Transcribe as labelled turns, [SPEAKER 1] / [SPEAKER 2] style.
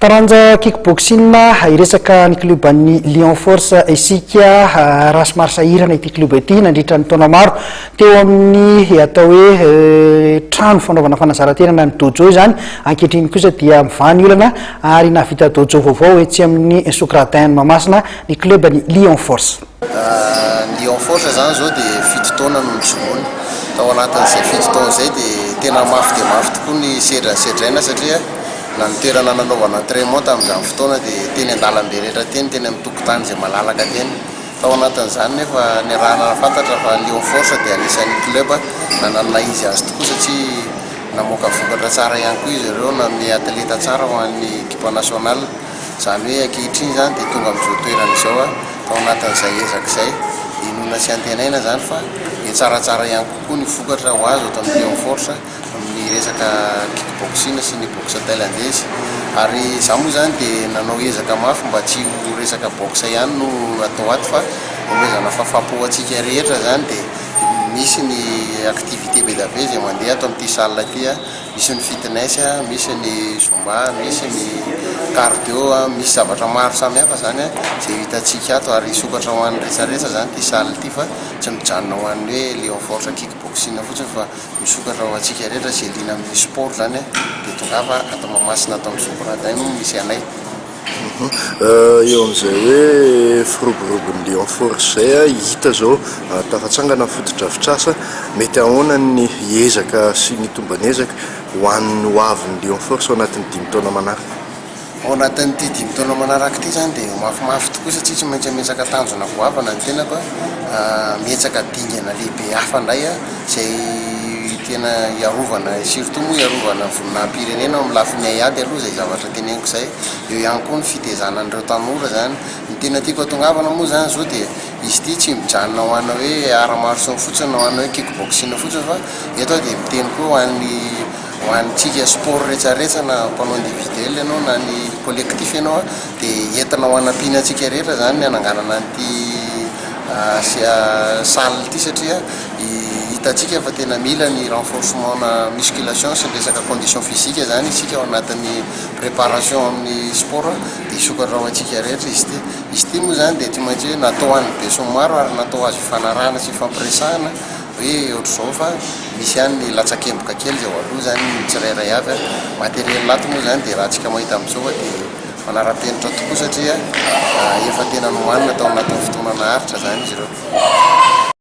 [SPEAKER 1] taranja kickboxing iresaka ny cluban'ny Lion Force isika rasomary sahirana ity club ity nandritra ny taona maro teo amin'ny atao hoe trano fanaovana fanazaran-tena ny dojo izany ankehitriny kosa dia mivany olana ary navita dojo vaovao etsy amin'ny Sokradin Mahamasina ny cluban'ny Lion Force.
[SPEAKER 2] Lion Force zany zao dia 7 taona no nitsomoana tao anatin'izay 7 taona izay dia tena mafy tokoa ny sedraina satria na ny toerana nanaovana entraînement tamin'izany fotoana dia teny an-dalambe rehetra teny teny amin'ny tokotany izay malalaka teny tao anatin'izany nefa ny raha fantatra fa Lion Force dia anisan'ny club nanana izy azy tokoa satria namoaka vokatra tsara ihany koa izy ireo nanome atleta tsara ho an'ny équipe nationale izany hoe ankehitriny zany dia tonga amin'izao toerana izao tao anatin'izay ezak'izay inona sy antenaina zany fa ny tsaratsara ihany kokoa ny vokatra ho azy oto amin'ny Lion Force amin'ny resaka kickboxing sy ny boxe thaïlandaise ary izaho moa zany dia nanao ezaka mafy mba tsy ho resaka boxe ihany no atao ato fa omezana fahafapo antsika rehetra zany dia misy ny activité be da be izay mandeha ato amin'ity salle ity misy ny fitness misy ny zumba misy ny cardio misy zavatra maro samihafa zany izay hitantsika ato ary sokatra ho an'ny rehetrarehetra zany ity salle ity fa tsy mijanona ho an'ny hoe Lion Force kickboxing fotsiny fa misokatra ho antsika rehetra izay liana amin'ny sport zany dia tongafa ato Mahamasina ato amin'ny Sokradin no misy anay.
[SPEAKER 3] Eo amin'izay hoe firoborobon'ny Lion Force zay hita zao tafatsangana fotodrafitrasa mety ahoana ny ezaka sy ny tomban'ezaka ho an'ny hoavin'ny Lion Force ao anatin'ny 5 taona manaraka.
[SPEAKER 2] Ao anatin'ity 5 taona manaraka ity zany dia mafimafy tokoa satria tsy maintsy metsaka tanjona goavana ny tenako metsaka dingana lehibe hafa indray izay tena iarovana surtout moa iarovana vononam-pirenena amin'ny lafiny aiady aloha izay zavatra teneniko izay eo ihany koa ny fitezanan'ireo tanora zany ny tena tiako atongavana moa zany zao dia izy ity tsy mijanona ho ana hoe ara-maroso fotsiny ho ana hoe kickboxing fotsiny fa eto dia miteny koa ho antsika sport rehetrarehetra na mpanao individuel ianao na ny collectif ianao dia entina ho anampiana antsika rehetra zany ny ananganana an'ity salle ity satria hitantsika fa tena mila ny renforcement na musculation sy ny resaka condition physique zany isika ao anatin'ny préparation amin'ny sport dia isokatra ho antsika rehetra izy ity moa zany dia tsy maintsy hoe natao an'ny beson maro ary natao azy fanarahana sy fampiresahana hoe ohatr'izao fa misy ihany ny latsakemboka kely zay aloha zany tsirairay avy matériel lato moa zany dia raha tsika mahita amin'izao dia manara-penitra tokoa satria efa tena nohanina tao anatin'ny fotoana naharitra zany izy ireo.